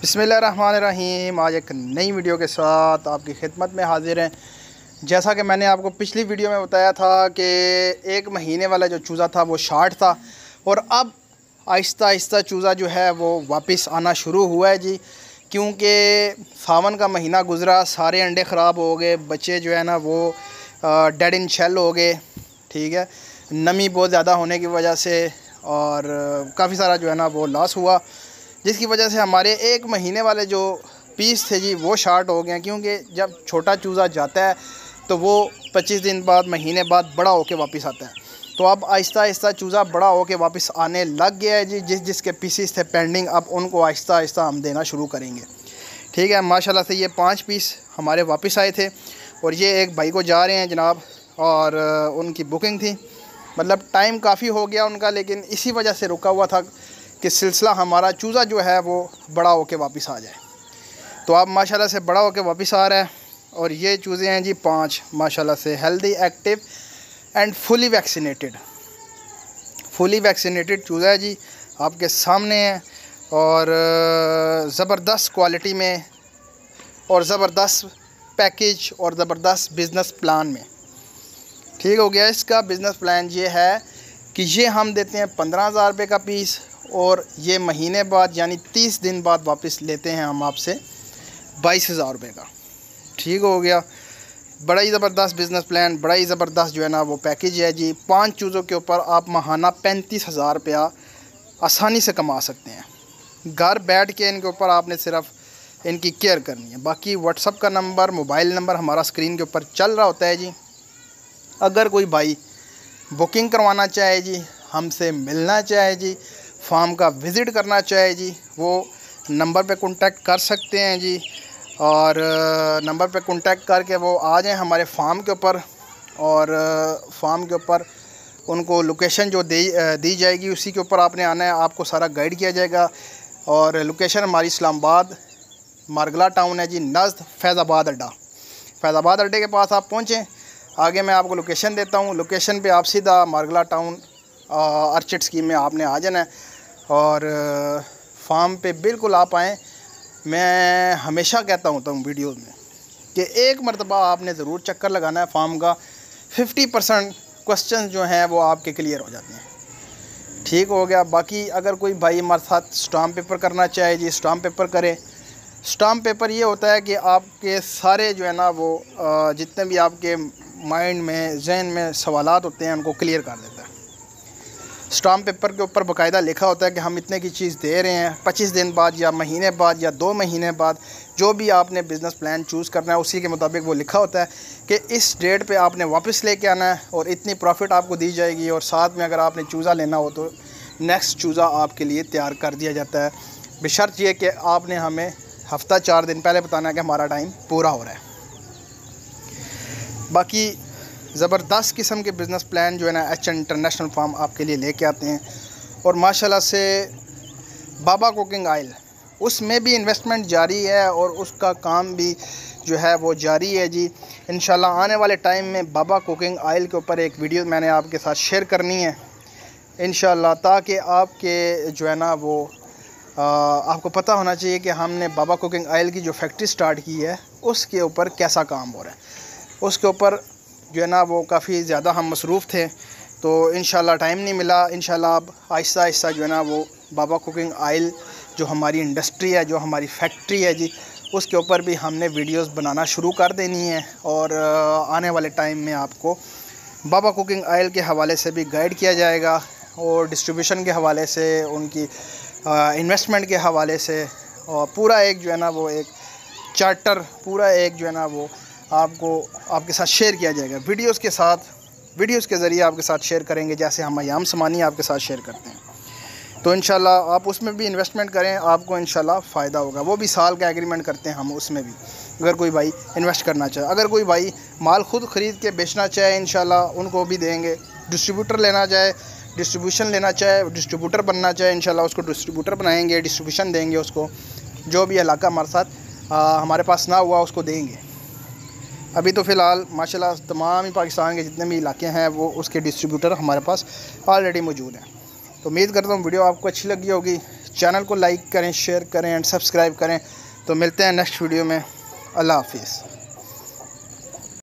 बिस्मिल्लाहिर्रहमानिर्रहीम। आज एक नई वीडियो के साथ आपकी खिदमत में हाजिर हैं। जैसा कि मैंने आपको पिछली वीडियो में बताया था कि एक महीने वाला जो चूज़ा था वो शार्ट था और अब आहिस्ता आहिस्ता चूज़ा जो है वो वापस आना शुरू हुआ है जी। क्योंकि सावन का महीना गुज़रा, सारे अंडे ख़राब हो गए, बच्चे जो है ना वो डेड इन शेल हो गए। ठीक है, नमी बहुत ज़्यादा होने की वजह से और काफ़ी सारा जो है ना वो लॉस हुआ, जिसकी वजह से हमारे एक महीने वाले जो पीस थे जी वो शार्ट हो गए। क्योंकि जब छोटा चूज़ा जाता है तो वो 25 दिन बाद, महीने बाद बड़ा होके वापस आता है। तो अब आहिस्ता आहिस्ता चूज़ा बड़ा होके वापस आने लग गया है जी। जिसके पीसीस थे पेंडिंग, अब उनको आहिस्ता आहिस्ता हम देना शुरू करेंगे। ठीक है, माशाल्लाह से ये 5 पीस हमारे वापस आए थे और ये एक भाई को जा रहे हैं जनाब, और उनकी बुकिंग थी, मतलब टाइम काफ़ी हो गया उनका, लेकिन इसी वजह से रुका हुआ था कि सिलसिला हमारा चूज़ा जो है वो बड़ा होके वापस आ जाए। तो अब माशाल्लाह से बड़ा होके वापस आ रहा है और ये चूज़े हैं जी 5 माशाल्लाह से healthy, active and fully vaccinated चूज़ा है जी, आपके सामने है। और ज़बरदस्त क्वालिटी में और ज़बरदस्त पैकेज और ज़बरदस्त बिज़नेस प्लान में। ठीक हो गया। इसका बिज़नेस प्लान ये है कि ये हम देते हैं 15,000 रुपये का पीस और ये महीने बाद यानी 30 दिन बाद वापस लेते हैं हम आपसे 22,000 रुपये का। ठीक हो गया। बड़ा ही ज़बरदस्त बिज़नेस प्लान, बड़ा ही ज़बरदस्त जो है ना वो पैकेज है जी। 5 चूज़ों के ऊपर आप माहाना 35,000 रुपया आसानी से कमा सकते हैं। घर बैठ के इनके ऊपर आपने सिर्फ इनकी केयर करनी है। बाकी व्हाट्सअप का नंबर, मोबाइल नंबर हमारा स्क्रीन के ऊपर चल रहा होता है जी। अगर कोई भाई बुकिंग करवाना चाहे जी, हमसे मिलना चाहे जी, फार्म का विज़िट करना चाहे जी, वो नंबर पे कांटेक्ट कर सकते हैं जी। और नंबर पे कांटेक्ट करके वो आ जाएं हमारे फार्म के ऊपर, और फार्म के ऊपर उनको लोकेशन जो दी जाएगी उसी के ऊपर आपने आना है। आपको सारा गाइड किया जाएगा। और लोकेशन हमारी इस्लामाबाद मारगला टाउन है जी, नज़द फैज़ाबाद अड्डा। फैज़ाबाद अड्डे के पास आप पहुँचें, आगे मैं आपको लोकेशन देता हूँ। लोकेशन पे आप सीधा मारगला टाउन अर्चिड स्कीम में आपने आ जाना है और फार्म पे बिल्कुल आप आएँ। मैं हमेशा कहता हूँ वीडियो में कि एक मरतबा आपने ज़रूर चक्कर लगाना है फार्म का। 50% क्वेश्चन जो हैं वो आपके क्लियर हो जाते हैं। ठीक हो गया। बाकी अगर कोई भाई हमारे साथ स्टाम्प पेपर करना चाहे जी, स्टाम्प पेपर करे। स्टाम्प पेपर ये होता है कि आपके सारे जो है ना वो जितने भी आपके माइंड में, जहन में सवालात होते हैं उनको क्लियर कर देता है। स्टाम्प पेपर के ऊपर बाकायदा लिखा होता है कि हम इतने की चीज़ दे रहे हैं, 25 दिन बाद या महीने बाद या 2 महीने बाद, जो भी आपने बिज़नेस प्लान चूज़ करना है उसी के मुताबिक वो लिखा होता है कि इस डेट पे आपने वापस लेके आना है और इतनी प्रॉफिट आपको दी जाएगी। और साथ में अगर आपने चूज़ा लेना हो तो नेक्स्ट चूज़ा आपके लिए तैयार कर दिया जाता है, बशर्त ये कि आपने हमें हफ़्ता 4 दिन पहले बताना है कि हमारा टाइम पूरा हो रहा है। बाकी ज़बरदस्त किस्म के बिज़नेस प्लान जो है ना एच इंटरनेशनल फार्म आपके लिए लेके आते हैं। और माशाल्लाह से बाबा कुकिंग ऑयल, उसमें भी इन्वेस्टमेंट जारी है और उसका काम भी जो है वो जारी है जी। इंशाल्लाह आने वाले टाइम में बाबा कुकिंग ऑयल के ऊपर एक वीडियो मैंने आपके साथ शेयर करनी है इंशाल्लाह, ताकि आपके जो है ना वो आपको पता होना चाहिए कि हमने बाबा कुकिंग ऑयल की जो फैक्ट्री स्टार्ट की है उसके ऊपर कैसा काम हो रहा है। उसके ऊपर जो है ना वो काफ़ी ज़्यादा हम मसरूफ़ थे तो इंशाल्लाह टाइम नहीं मिला। इंशाल्लाह अब आहिस्ता आहिस्ता जो है ना वो बाबा कुकिंग ऑयल जो हमारी इंडस्ट्री है, जो हमारी फैक्ट्री है जी, उसके ऊपर भी हमने वीडियोस बनाना शुरू कर देनी है। और आने वाले टाइम में आपको बाबा कुकिंग ऑयल के हवाले से भी गाइड किया जाएगा और डिस्ट्रीब्यूशन के हवाले से, उनकी इन्वेस्टमेंट के हवाले से, और पूरा एक जो है ना वो एक चार्टर, पूरा एक जो है ना वो आपको आपके साथ शेयर किया जाएगा वीडियोस के साथ। वीडियोस के ज़रिए आपके साथ शेयर करेंगे जैसे हम अयाम समानी आपके साथ शेयर करते हैं। तो इंशाल्लाह आप उसमें भी इन्वेस्टमेंट करें, आपको इंशाल्लाह फ़ायदा होगा। वो भी साल का एग्रीमेंट करते हैं हम उसमें भी, अगर कोई भाई इन्वेस्ट करना चाहे। अगर कोई भाई माल ख़ुद ख़रीद के बेचना चाहे इंशाल्लाह उनको भी देंगे। डिस्ट्रीब्यूटर लेना चाहे, डिस्ट्रीब्यूशन लेना चाहे, डिस्ट्रीब्यूटर बनना चाहे इंशाल्लाह उसको डिस्ट्रीब्यूटर बनाएंगे, डिस्ट्रीब्यूशन देंगे उसको। जो भी इलाका हमारे साथ हमारे पास ना हुआ उसको देंगे। अभी तो फ़िलहाल माशाल्लाह तमाम ही पाकिस्तान के जितने भी इलाके हैं वो उसके डिस्ट्रीब्यूटर हमारे पास ऑलरेडी मौजूद हैं। तो उम्मीद करता हूँ वीडियो आपको अच्छी लगी होगी। चैनल को लाइक करें, शेयर करें एंड सब्सक्राइब करें। तो मिलते हैं नेक्स्ट वीडियो में। अल्लाह हाफिज़।